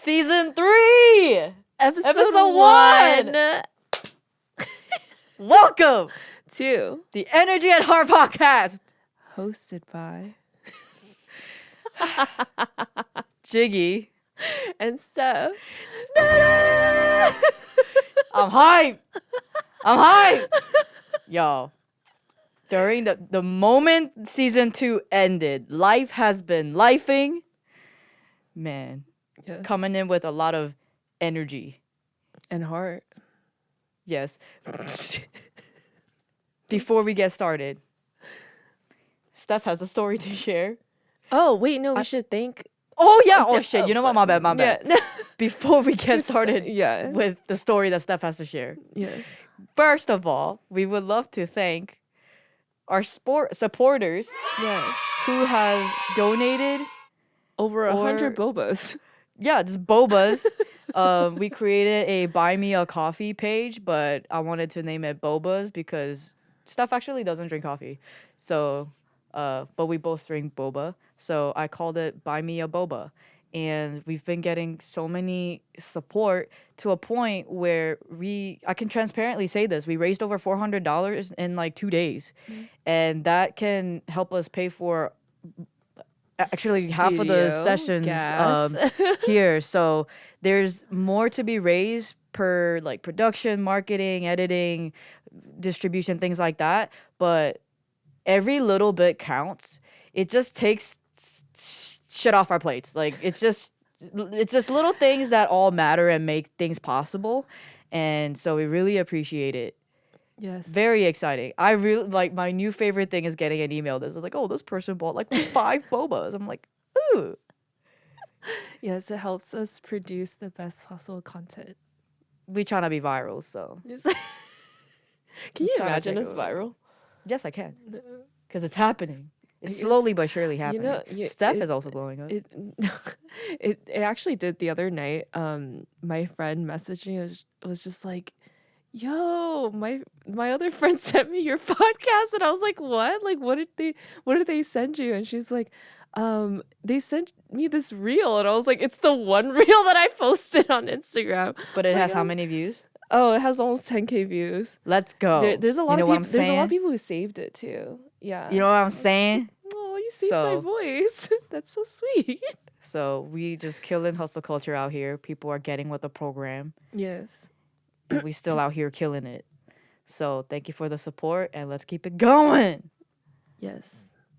Season 3! Episode 1! Welcome to the Energy at Heart podcast. Hosted by Jiggy. and Steph. I'm hyped. Yo, during the moment season 2 ended, life has been lifing. Man, Yes. coming in with a lot of energy. And heart. Yes. Before we get started, Steph has a story to share. Oh, wait, no, we should thank... Oh, yeah. Oh, shit. You know what? My bad. Yeah. Before we get started Yeah. with the story that Steph has to share. Yes. First of all, we would love to thank our supporters Yes. who have donated. Over 100 bobas. Yeah, just bobas. We created a Buy Me a Coffee page, but I wanted to name it Bobas because Steph actually doesn't drink coffee. So, but we both drink boba. So I called it Buy Me a Boba. And we've been getting so many support to a point where I can transparently say this, we raised over $400 in like 2 days. Mm-hmm. And that can help us pay for actually half of the sessions here. So there's more to be raised per like production, marketing, editing, distribution, things like that. But every little bit counts. It just takes shit off our plates. Like it's just little things that all matter and make things possible. And so we really appreciate it. Yes. Very exciting. I really like my new favorite thing is getting an email. This is like, oh, this person bought like 5 bobas. I'm like, ooh. Yes, it helps us produce the best possible content. We trying to be viral, so. Can you Trying to imagine take us over. viral? Yes, I can. Because it's happening. It's slowly but surely happening. Steph is also blowing up. It actually did the other night. My friend messaged me. Was just like, yo, my other friend sent me your podcast, and I was like, what? Like, what did they send you? And she's like, they sent me this reel, and I was like, it's the one reel that I posted on Instagram. But it has how many views? Oh, it has almost 10K views. Let's go. There's a lot of people. There's a lot of people who saved it too. Yeah. You know what I'm saying? Oh, you saved my voice. That's so sweet. So we just killing hustle culture out here. People are getting with the program. Yes. And we still out here killing it. So thank you for the support, and let's keep it going. Yes.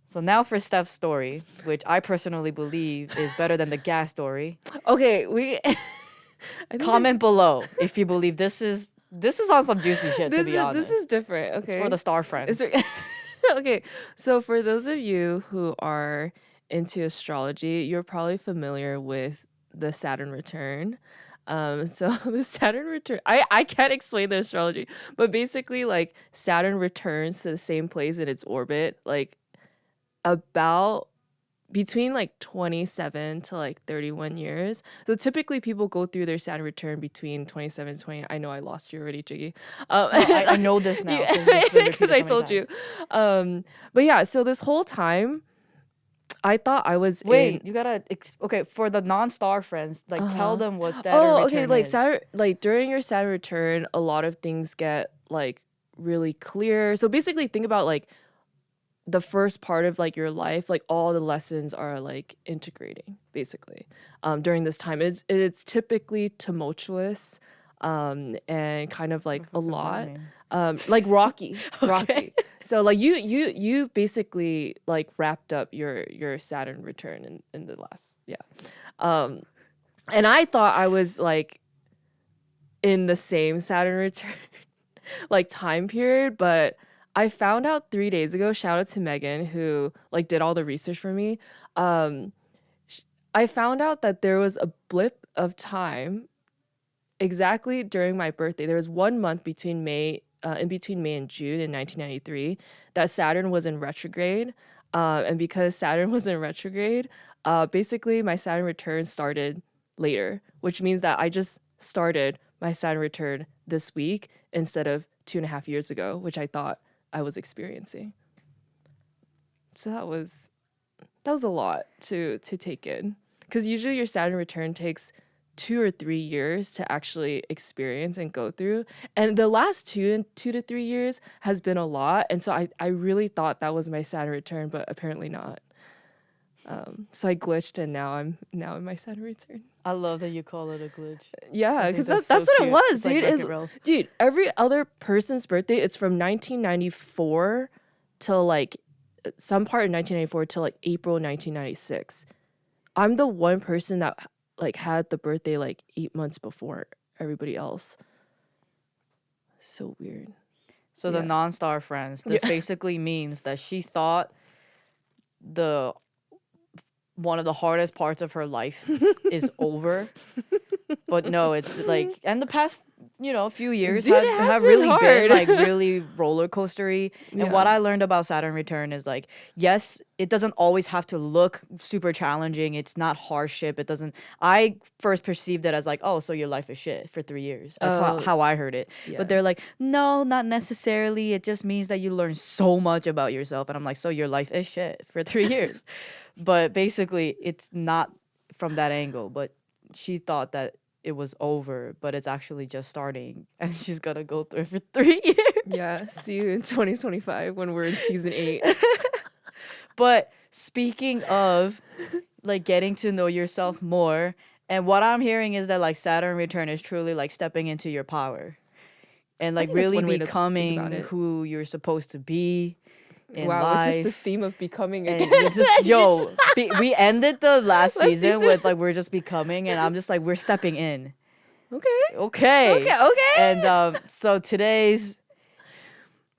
So now for Steph's story, which I personally believe is better than the gas story. Okay, Comment below if you believe this is on some juicy shit. To be honest, this is different. Okay, it's for the star friends. Okay, so for those of you who are into astrology, you're probably familiar with the Saturn Return. So the Saturn Return, I can't explain the astrology, but basically like Saturn returns to the same place in its orbit, like about between like 27 to like 31 years. So typically people go through their Saturn return between 27 and 20. I know I lost you already, Jiggy. No, I know this now because I told you. But yeah, so this whole time I thought I was you gotta okay, for the non-star friends, like tell them what Saturn return is. Like Saturn, like during your Saturn return, a lot of things get like really clear. So basically think about like the first part of like your life, like all the lessons are like integrating basically during this time. It's typically tumultuous and kind of like a lot like rocky. Rocky. So like you basically like wrapped up your Saturn return in the last and I thought I was like in the same Saturn return like time period, but I found out 3 days ago, shout out to Megan who like did all the research for me. I found out that there was a blip of time exactly during my birthday. There was 1 month between May and June in 1993 that Saturn was in retrograde. And because Saturn was in retrograde, basically my Saturn return started later, which means that I just started my Saturn return this week instead of 2.5 years ago, which I thought I was experiencing. So that was a lot to take in, because usually your Saturn return takes 2 or 3 years to actually experience and go through. And the last 2 to 3 years has been a lot. And so I really thought that was my Saturn return, but apparently not. So I glitched, and now I'm in my Saturn return. I love that you call it a glitch. Yeah, because that's what it was, dude. Dude, every other person's birthday, it's from 1994 till like some part in 1994 till like April 1996. I'm the one person that like had the birthday like 8 months before everybody else. So weird. So the non-star friends, this basically means that she thought one of the hardest parts of her life is over. But no, it's like, and the past, few years have really been like really roller coastery. And what I learned about Saturn Return is like, yes, it doesn't always have to look super challenging. It's not hardship. I first perceived it as like, oh, so your life is shit for 3 years. That's how I heard it. Yeah. But they're like, no, not necessarily. It just means that you learn so much about yourself. And I'm like, so your life is shit for 3 years. But basically, it's not from that angle. But she thought that it was over, but it's actually just starting, and she's gonna go through it for 3 years. Yeah, see you in 2025 when we're in season 8. But speaking of like getting to know yourself more, and what I'm hearing is that like Saturn Return is truly like stepping into your power and like really becoming who you're supposed to be. Wow, life. It's just the theme of becoming again. We ended the last season with like we're just becoming, and I'm just like we're stepping in. Okay. And so today's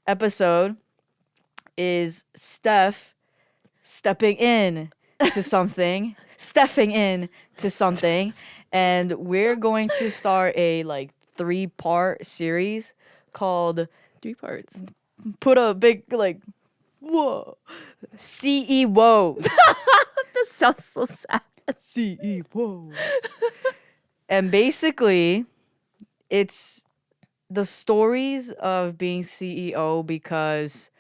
episode is Steph stepping in to something, stepping in to something, and we're going to start a like 3-part series called 3 parts. Put a big like. Whoa. CEOWoes. That sounds so sad. CEOWoes. And basically, it's the stories of being CEO, because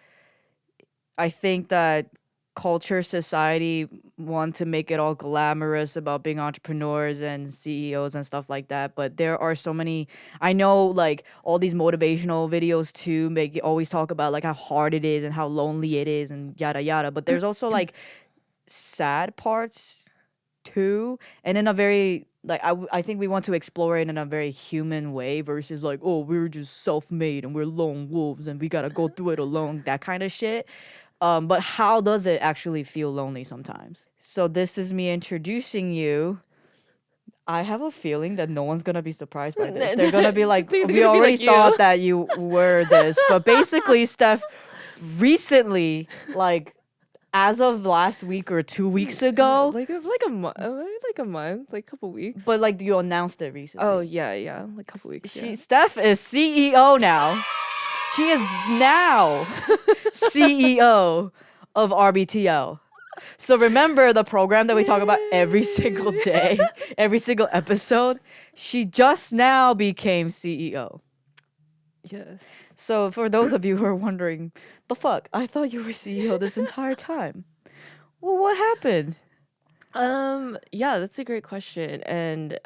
I think that culture, society want to make it all glamorous about being entrepreneurs and CEOs and stuff like that, but there are so many. I know like all these motivational videos too always talk about like how hard it is and how lonely it is and yada yada, but there's also like sad parts too, and in a very like I think we want to explore it in a very human way versus like, oh, we're just self-made and we're lone wolves and we gotta go through it alone, that kind of shit. But how does it actually feel lonely sometimes? So this is me introducing you. I have a feeling that no one's going to be surprised by this. They're going to be like, we already thought that you were this. But basically, Steph, recently, like, as of last week or 2 weeks ago. Like a month, like a couple weeks. But like you announced it recently. Oh, yeah, like a couple weeks. Steph is CEO now. She is now CEO of RBTL. So remember the program that we talk about every single day, every single episode? She just now became CEO. Yes. So for those of you who are wondering, the fuck? I thought you were CEO this entire time. Well, what happened? Yeah, that's a great question. And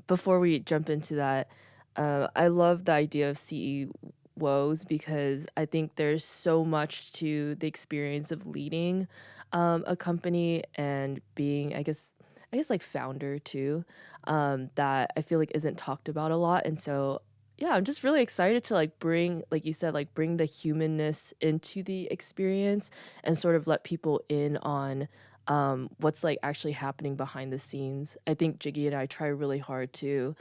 before we jump into that, I love the idea of CEOWoes because I think there's so much to the experience of leading a company and being, I guess like founder too, that I feel like isn't talked about a lot. And so, yeah, I'm just really excited to like bring, like you said, like bring the humanness into the experience and sort of let people in on what's like actually happening behind the scenes. I think Jiggy and I try really hard to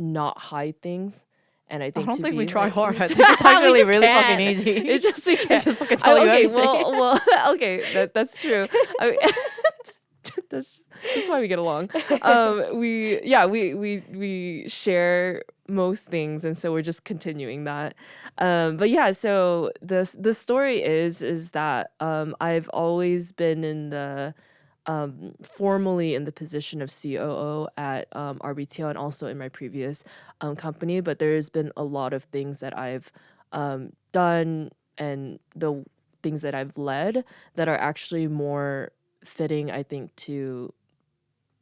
not hide things. And I don't think we try hard. I think it's actually really fucking easy. It's just we can just fucking tell you everything. Well, okay, that's true. I mean, that's why we get along. We share most things, and so we're just continuing that. But yeah, so the story is that I've always been in the formally in the position of COO at RBTL and also in my previous company, but there's been a lot of things that I've done and the things that I've led that are actually more fitting, I think, to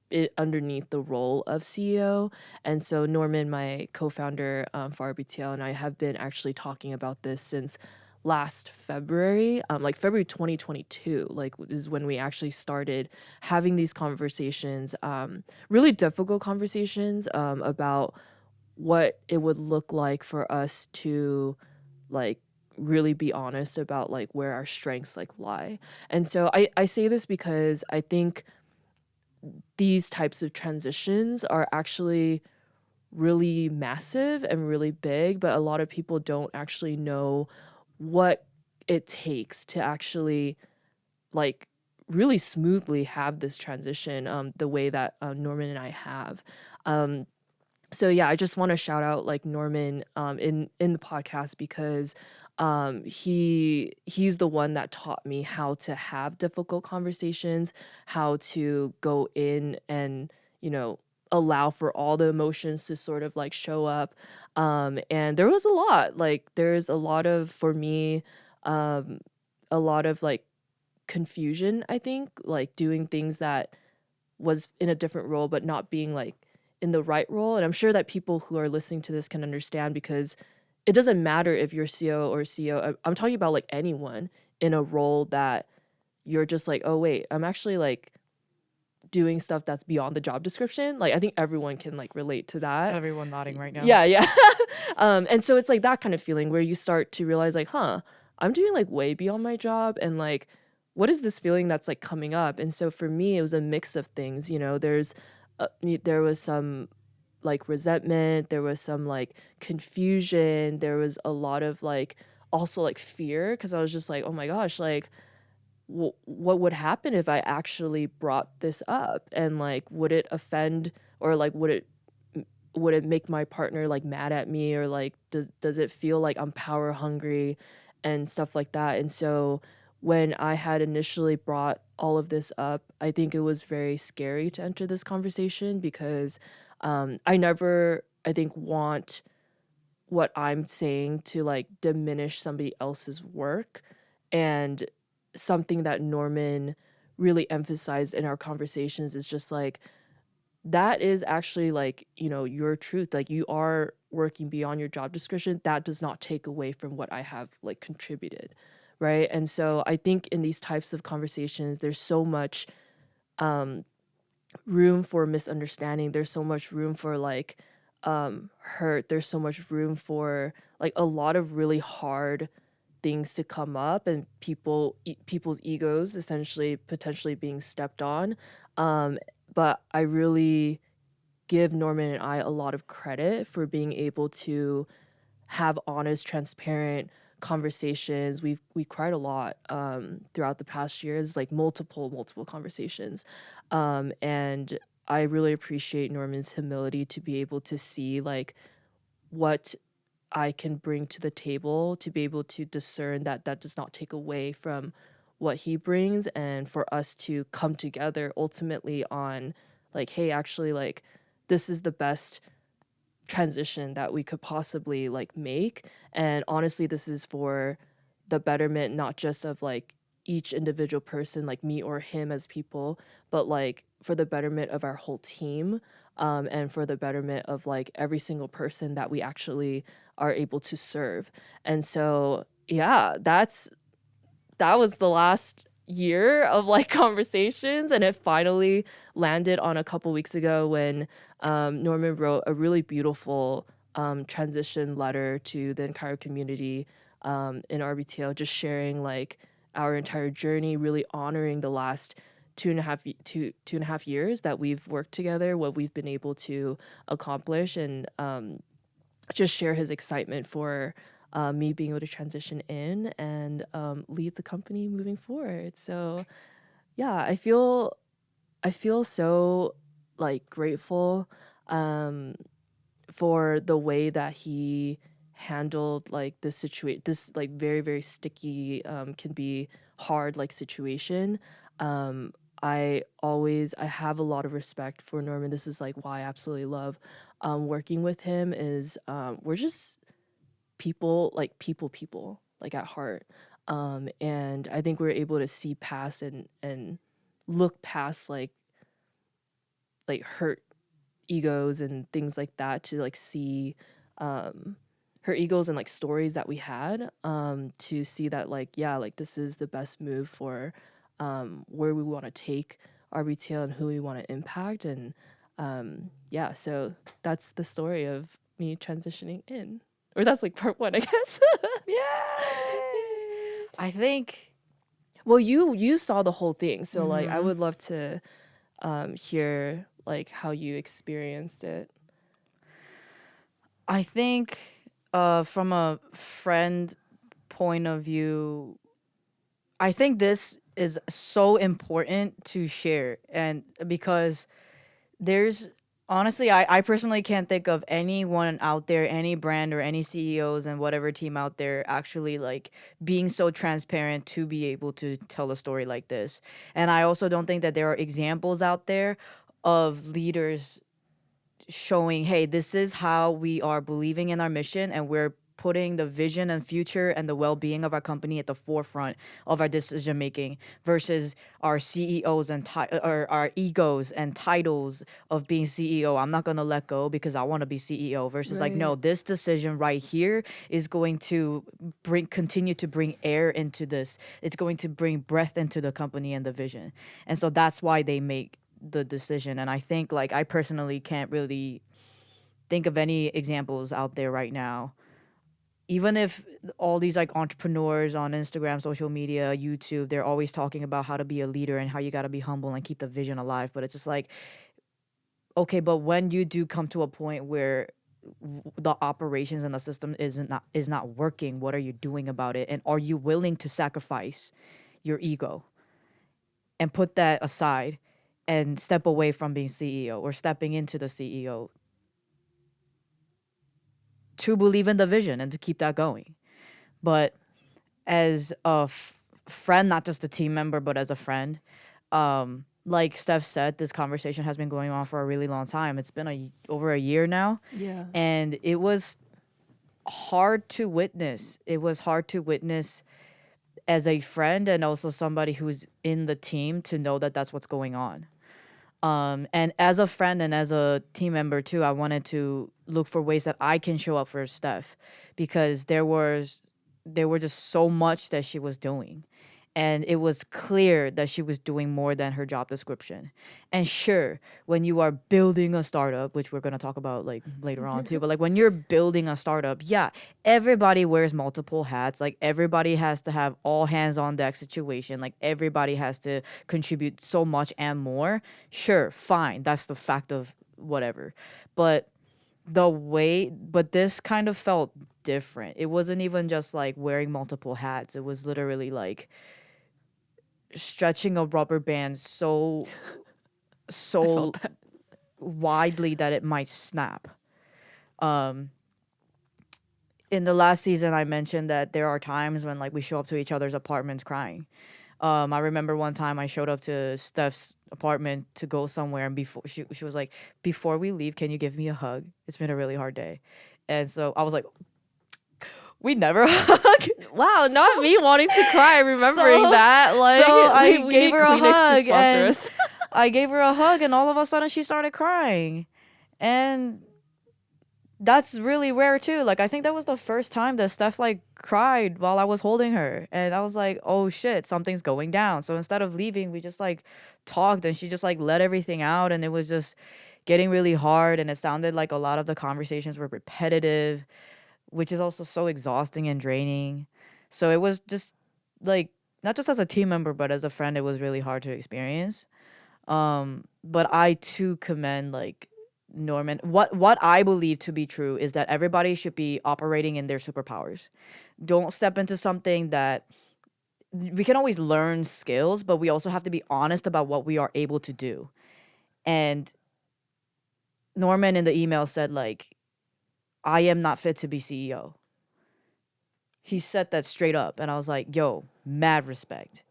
it underneath the role of CEO. And so Norman, my co-founder for RBTL, and I have been actually talking about this since last February, like February 2022, like is when we actually started having these conversations, really difficult conversations about what it would look like for us to like really be honest about like where our strengths like lie. And so I say this because I think these types of transitions are actually really massive and really big, but a lot of people don't actually know what it takes to actually like really smoothly have this transition the way that Norman and I have. So yeah, I just want to shout out like Norman in the podcast because he's the one that taught me how to have difficult conversations, how to go in and, you know, allow for all the emotions to sort of like show up. And there was a lot, like there's a lot of, for me, a lot of like confusion, I think, like doing things that was in a different role but not being like in the right role. And I'm sure that people who are listening to this can understand, because it doesn't matter if you're CEO or CEO. I'm talking about like anyone in a role that you're just like, oh wait, I'm actually like doing stuff that's beyond the job description. Like I think everyone can like relate to that. Everyone nodding right now. Yeah. And so it's like that kind of feeling where you start to realize like, I'm doing like way beyond my job, and like what is this feeling that's like coming up? And so for me it was a mix of things, you know. There was some like resentment, there was some like confusion, there was a lot of like also like fear, because I was just like, oh my gosh, like what would happen if I actually brought this up, and like would it offend, or like would it make my partner like mad at me, or like does it feel like I'm power hungry and stuff like that. And so when I had initially brought all of this up, I think it was very scary to enter this conversation, because I never, I think, want what I'm saying to like diminish somebody else's work. And something that Norman really emphasized in our conversations is just like, that is actually like, you know, your truth. Like you are working beyond your job description. That does not take away from what I have like contributed. Right. And so I think in these types of conversations, there's so much room for misunderstanding. There's so much room for like hurt. There's so much room for like a lot of really hard things to come up, and people's egos essentially potentially being stepped on. But I really give Norman and I a lot of credit for being able to have honest, transparent conversations. We cried a lot throughout the past years, like multiple conversations. And I really appreciate Norman's humility to be able to see like what I can bring to the table, to be able to discern that that does not take away from what he brings, and for us to come together ultimately on like, hey, actually like this is the best transition that we could possibly like make. And honestly, this is for the betterment not just of like each individual person, like me or him as people, but like for the betterment of our whole team, and for the betterment of like every single person that we actually are able to serve. And so yeah, that was the last year of like conversations, and it finally landed on a couple weeks ago when Norman wrote a really beautiful transition letter to the entire community in RBTL, just sharing like our entire journey, really honoring the last two and a half years that we've worked together, what we've been able to accomplish, and just share his excitement for me being able to transition in and lead the company moving forward. So yeah, I feel so like grateful for the way that he handled like this situation, this like very, very sticky, can be hard like situation. I have a lot of respect for Norman. This is like why I absolutely love working with him, is we're just people like at heart. And I think we're able to see past and look past like like hurt egos and things like that, to like see her egos and like stories that we had, to see that like, yeah, like this is the best move for where we want to take RBTL and who we want to impact. And yeah, so that's the story of me transitioning in, or that's like part one, I guess. Yeah. I think, well, you saw the whole thing, so like I would love to hear like how you experienced it. I think from a friend point of view, I think this is so important to share. And because there's honestly, I personally can't think of anyone out there, any brand or any CEOs and whatever team out there actually like being so transparent to be able to tell a story like this. And I also don't think that there are examples out there of leaders showing, hey, this is how we are believing in our mission, and we're putting the vision and future and the well-being of our company at the forefront of our decision making, versus our CEOs and or our egos and titles of being CEO. I'm not going to let go because I want to be CEO, versus like, no, this decision right here is going to continue to bring air into this. It's going to bring breath into the company and the vision. And so that's why they make the decision. And I think like I personally can't really think of any examples out there right now, even if all these like entrepreneurs on Instagram, social media, YouTube, they're always talking about how to be a leader and how you got to be humble and keep the vision alive. But it's just like, okay, but when you do come to a point where the operations and the system is not working, what are you doing about it? And are you willing to sacrifice your ego and put that aside and step away from being CEO or stepping into the CEO to believe in the vision and to keep that going? But as a friend, not just a team member, but as a friend, like Steph said, this conversation has been going on for a really long time. It's been over a year now. Yeah. And it was hard to witness. It was hard to witness as a friend and also somebody who's in the team, to know that that's what's going on. And as a friend and as a team member too, I wanted to look for ways that I can show up for Steph, because there were just so much that she was doing. And it was clear that she was doing more than her job description. And sure, when you are building a startup, which we're going to talk about like later on too, but like when you're building a startup, yeah, everybody wears multiple hats. Like everybody has to have all hands on deck situation. Like everybody has to contribute so much and more. Sure, fine. That's the fact of whatever. But this kind of felt different. It wasn't even just like wearing multiple hats. It was literally like stretching a rubber band so widely that it might snap. In the last season, I mentioned that there are times when like we show up to each other's apartments crying. I remember one time I showed up to Steph's apartment to go somewhere, and before she was like, "Before we leave, can you give me a hug? It's been a really hard day." And so I was like, we never hug. Wow, not me wanting to cry remembering that. Like, so I gave her a hug, and I gave her a hug, and all of a sudden she started crying, and that's really rare too. Like I think that was the first time that Steph like cried while I was holding her, and I was like, oh shit, something's going down. So instead of leaving, we just like talked, and she just like let everything out, and it was just getting really hard, and it sounded like a lot of the conversations were repetitive, which is also so exhausting and draining. So it was just like, not just as a team member, but as a friend, it was really hard to experience. But I too commend like Norman. What I believe to be true is that everybody should be operating in their superpowers. Don't step into something that we can always learn skills, but we also have to be honest about what we are able to do. And Norman in the email said like, I am not fit to be CEO. He said that straight up. And I was like, yo, mad respect.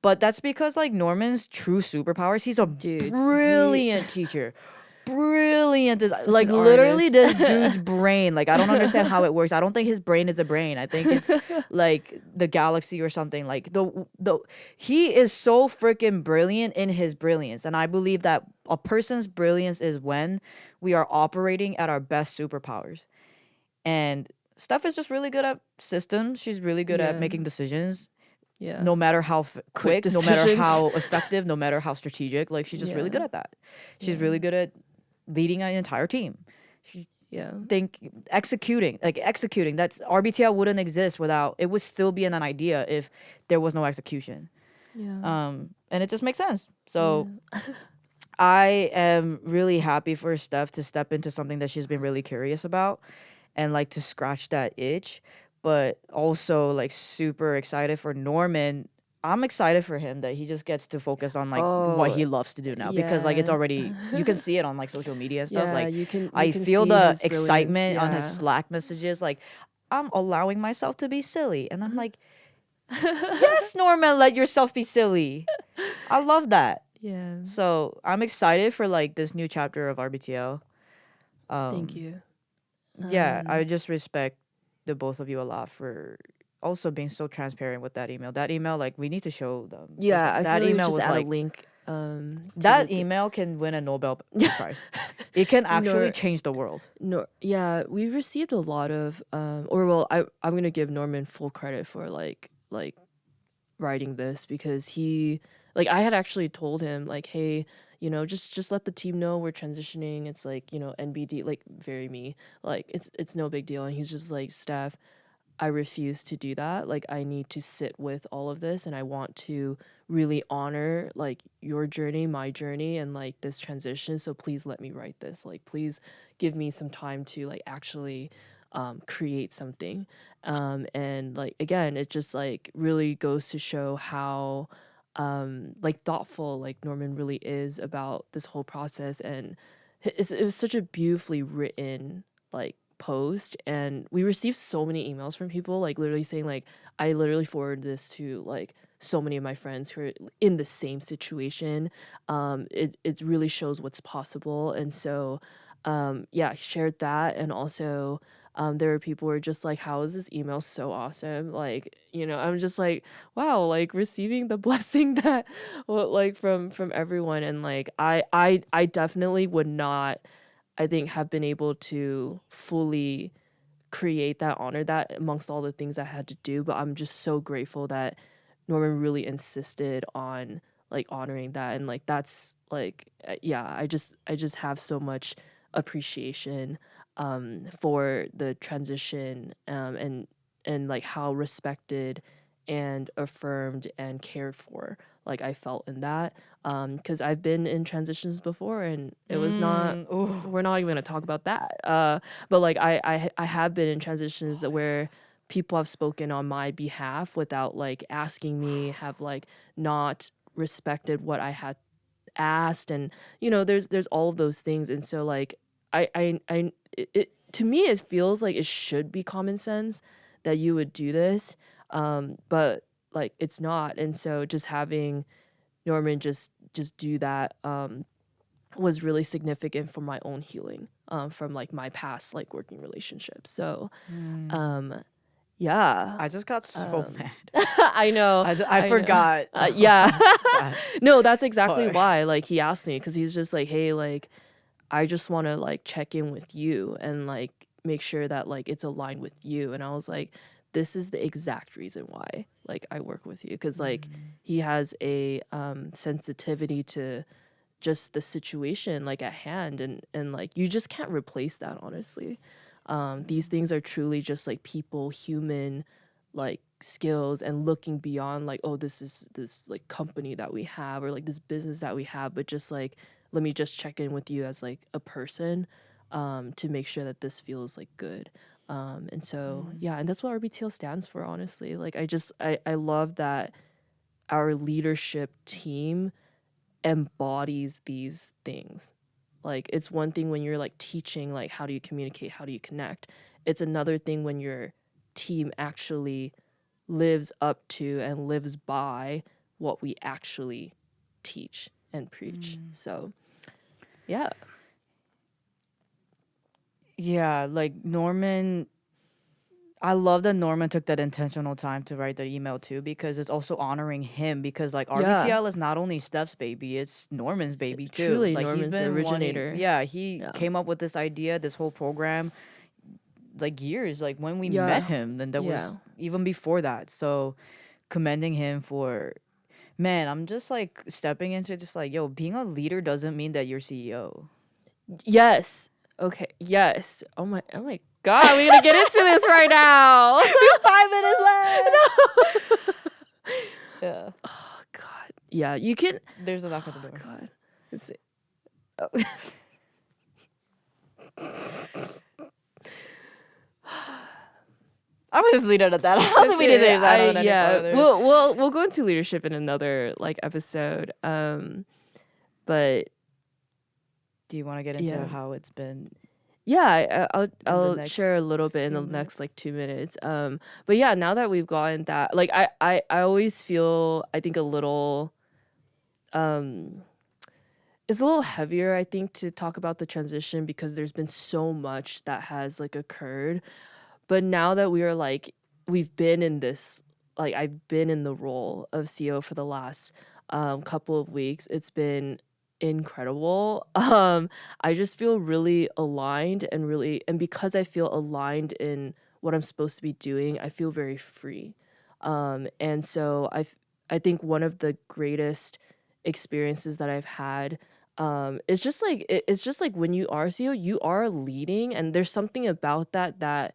But that's because like Norman's true superpowers, he's a brilliant teacher. brilliant. Such Like an literally artist. this dude's brain. Like I don't understand how it works. I don't think his brain is a brain. I think it's like the galaxy or something. Like the he is so freaking brilliant in his brilliance. And I believe that a person's brilliance is when we are operating at our best superpowers. And Steph is just really good at systems. She's really good at Yeah. making decisions. Yeah. No matter how quick, no matter how effective, no matter how strategic, like she's just really good at that. She's really good at leading an entire team. She executing. That's RBTL wouldn't exist without it. Would still be an idea if there was no execution. And it just makes sense. So I am really happy for Steph to step into something that she's been really curious about and like to scratch that itch. But also like super excited for Norman. I'm excited for him that he just gets to focus on like what he loves to do now because like it's already you can see it on like social media and stuff. Like I feel the excitement on his Slack messages. Like I'm allowing myself to be silly, and I'm like, yes, Norman, let yourself be silly. I love that. Yeah. So I'm excited for like this new chapter of RBTL. Thank you. Yeah, I just respect the both of you a lot for also being so transparent with that email. That email, like, we need to show them. Yeah, I that feel email just was add like a link. that email can win a Nobel Prize. It can actually change the world. No, yeah, we received a lot of, I'm gonna give Norman full credit for like writing this because he, like, I had actually told him like, hey, just let the team know we're transitioning. It's like, NBD, like very me, like it's no big deal. And he's just like, Steph, I refuse to do that. Like, I need to sit with all of this and I want to really honor like your journey, my journey, and like this transition. So please let me write this. Like, please give me some time to like actually create something. And like, again, it just like really goes to show how like thoughtful like Norman really is about this whole process. And it was such a beautifully written like post, and we received so many emails from people like literally saying like, I literally forwarded this to like so many of my friends who are in the same situation. It really shows what's possible. And so I shared that. And also there were people who were just like, how is this email so awesome? Like, I'm just like, wow, like receiving the blessing that like from everyone. And like I definitely would not, I think, have been able to fully create that, honor that amongst all the things I had to do. But I'm just so grateful that Norman really insisted on like honoring that. And like, that's like, I just have so much appreciation for the transition and like how respected and affirmed and cared for like I felt in that, because I've been in transitions before and it was not, we're not even gonna talk about that, but like I have been in transitions that where people have spoken on my behalf without like asking me, have like not respected what I had asked, and there's all of those things. And so like it to me it feels like it should be common sense that you would do this, but like it's not. And so just having Norman just do that was really significant for my own healing from like my past like working relationships. So I just got so mad. I know. I forgot. Yeah. No, that's exactly why. Like he asked me because he's just like, hey, like I just want to like check in with you and like make sure that like it's aligned with you. And I was like, this is the exact reason why like I work with you, because like he has a sensitivity to just the situation like at hand, and like you just can't replace that, honestly. These things are truly just like people, human like skills, and looking beyond like, oh, this is this like company that we have or like this business that we have, but just like, let me just check in with you as like a person to make sure that this feels like good. And so, and that's what RBTL stands for, honestly. Like, I love that our leadership team embodies these things. Like, it's one thing when you're like teaching, like, how do you communicate? How do you connect? It's another thing when your team actually lives up to and lives by what we actually teach and preach. So, yeah. Yeah, like Norman, I love that Norman took that intentional time to write the email too, because it's also honoring him, because like Yeah, RBTL is not only Steph's baby, it's Norman's baby too. truly Like he's Norman's the been wanting, originator. yeah, he Yeah. came up with this idea, this whole program, like years, like when we met Yeah. him, and that Yeah. was even before that. So commending him for, man, I'm just like stepping into just like, yo, being a leader doesn't mean that you're CEO. Yes. Okay. Yes. Oh my God, we're gonna get into this right now. 5 minutes left. Yeah. Oh God. Yeah, you can. There's a knock at the door. God. Let's see. Oh. I'm gonna just leave it at that. I don't think we need to say that any further. We'll go into leadership in another like episode. But do you want to get into how it's been? Yeah, I'll share a little bit in the next like 2 minutes. But yeah, now that we've gotten that, like I always feel, I think, a little it's a little heavier, I think, to talk about the transition, because there's been so much that has like occurred. But now that we are like, we've been in this, like I've been in the role of CEO for the last couple of weeks, it's been incredible. I just feel really aligned, and because I feel aligned in what I'm supposed to be doing, I feel very free. And so I think one of the greatest experiences that I've had, it's just like when you are CEO, you are leading, and there's something about that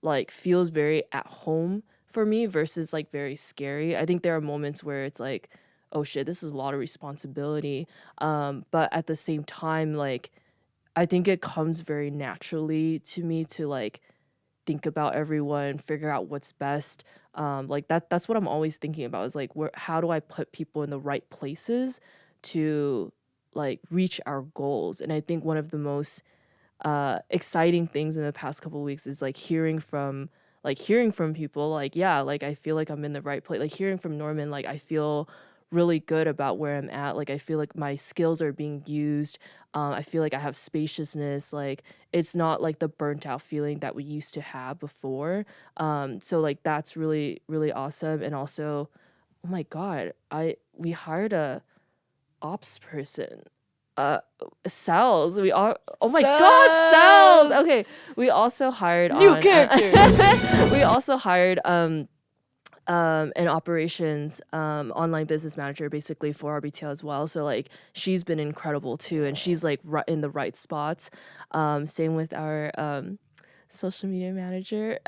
like feels very at home for me versus like very scary. I think there are moments where it's like, oh shit, this is a lot of responsibility. But at the same time, like, I think it comes very naturally to me to like think about everyone, figure out what's best. Like that's what I'm always thinking about, is like, how do I put people in the right places to like reach our goals? And I think one of the most exciting things in the past couple of weeks is like hearing from people, like, yeah, like I feel like I'm in the right place. Like hearing from Norman, like I feel really good about where I'm at. Like I feel like my skills are being used. I feel like I have spaciousness. Like it's not like the burnt out feeling that we used to have before. So like that's really, really awesome. And also, oh my God, we hired a ops person. Sales. Oh my God, sales. Okay, we also hired new character. We also hired an operations online business manager, basically, for RBTL as well. So like she's been incredible too, and she's like in the right spots. Same with our social media manager,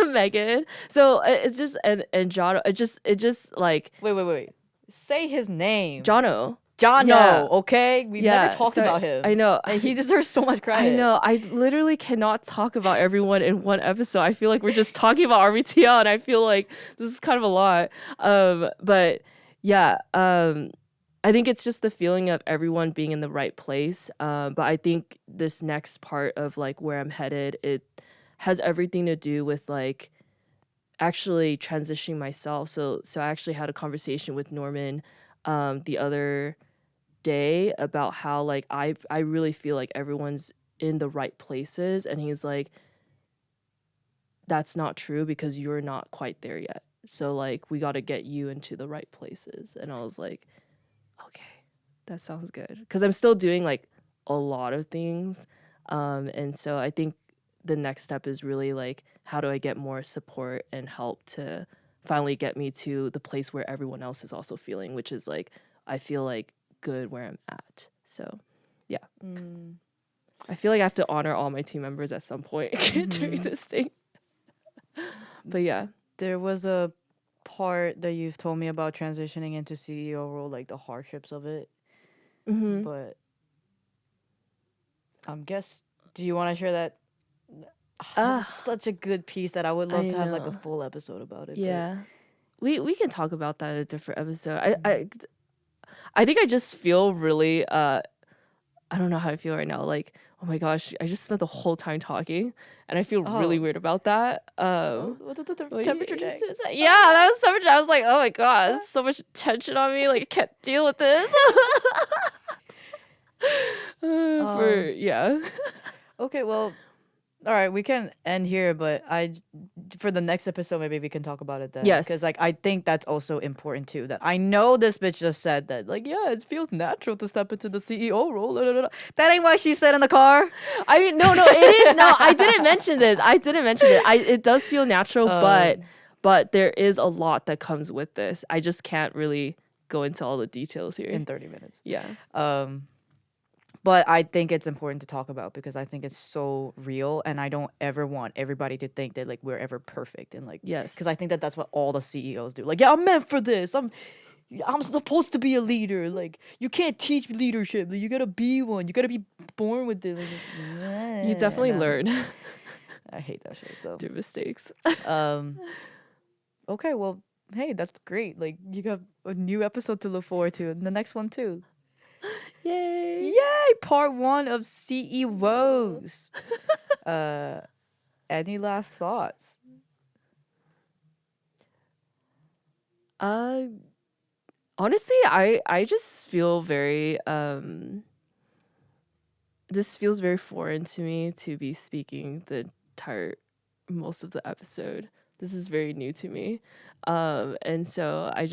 Megan. So it's just and Jono. It just like wait. Say his name. Jono. Yeah. Okay? We've never talked about him. I know. And he deserves so much credit. I know. I literally cannot talk about everyone in one episode. I feel like we're just talking about RBTL, and I feel like this is kind of a lot. But yeah, I think it's just the feeling of everyone being in the right place. But I think this next part of like where I'm headed, it has everything to do with like actually transitioning myself. So I actually had a conversation with Norman the other day about how like I really feel like everyone's in the right places, and he's like, that's not true, because you're not quite there yet. So like we got to get you into the right places. And I was like, okay, that sounds good, because I'm still doing like a lot of things, and so I think the next step is really like, how do I get more support and help to finally get me to the place where everyone else is also feeling, which is like, I feel like good where I'm at. So yeah. I feel like I have to honor all my team members at some point during this thing. But yeah. There was a part that you've told me about transitioning into CEO role, like the hardships of it. But do you want to share that? It's such a good piece that I would love to have like a full episode about it. Yeah. We can talk about that in a different episode. I think I just feel really I don't know how I feel right now. Like, oh my gosh, I just spent the whole time talking, and I feel really weird about that. What's the temperature check? Yeah, that was temperature. I was like, oh my God, there's so much tension on me. Like I can't deal with this. Okay, well, All right, we can end here, but for the next episode, maybe we can talk about it then. Yes. Because, like, I think that's also important, too. That I know this bitch just said that, like, yeah, it feels natural to step into the CEO role. That ain't what she said in the car. I mean, no, it is. No, I didn't mention this. It does feel natural, but there is a lot that comes with this. I just can't really go into all the details here. In 30 minutes. Yeah. But I think it's important to talk about because I think it's so real, and I don't ever want everybody to think that like we're ever perfect and like Yes. Because I think that that's what all the CEOs do. Like, yeah, I'm meant for this. I'm supposed to be a leader. Like, you can't teach leadership. Like, you gotta be one. You gotta be born with it. Like, You definitely learn. I hate that shit. So through mistakes. Okay, well, hey, that's great. Like, you got a new episode to look forward to, and the next one too. Yay! Part 1 of CEOWoes. Any last thoughts? Honestly, I just feel very this feels very foreign to me to be speaking the most of the episode. This is very new to me. And so I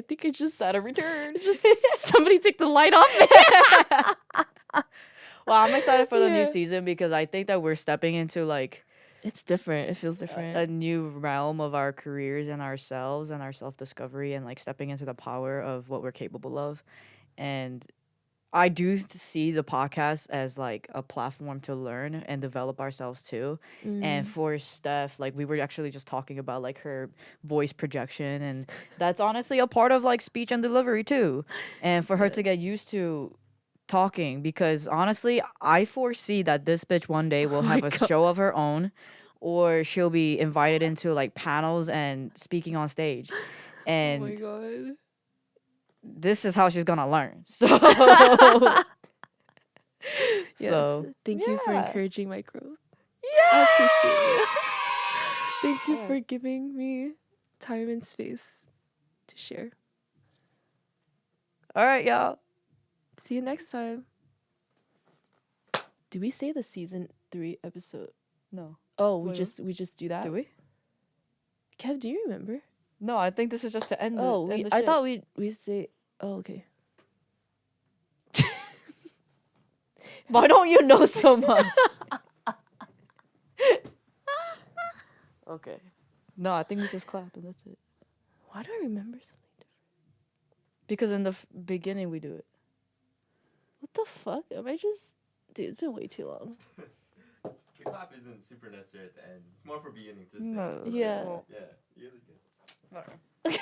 think it just Saturn Return. Just somebody take the light off. Well, I'm excited for the new season because I think that we're stepping into like it's different. It feels different. A new realm of our careers and ourselves and our self-discovery and like stepping into the power of what we're capable of. And I do see the podcast as like a platform to learn and develop ourselves too. And for Steph, like we were actually just talking about like her voice projection, and that's honestly a part of like speech and delivery too. And for her to get used to talking, because honestly, I foresee that this bitch one day will have a show of her own, or she'll be invited into like panels and speaking on stage. And oh my god. This is how she's gonna learn. So, yes. Thank you for encouraging my growth. Yeah, I appreciate you. Thank you for giving me time and space to share. All right, y'all. See you next time. Do we say the season 3 episode? No. Oh, we just do that. Do we? Kev, do you remember? No, I think this is just to end. Oh, I thought we say. Oh, okay. Why don't you know so much? Okay. No, I think we just clap and that's it. Why do I remember something different? Because in the beginning we do it. What the fuck? Am I just... Dude, it's been way too long. The clap isn't super necessary at the end. It's more for beginning to sing. No. Yeah. Yeah, really good. All right.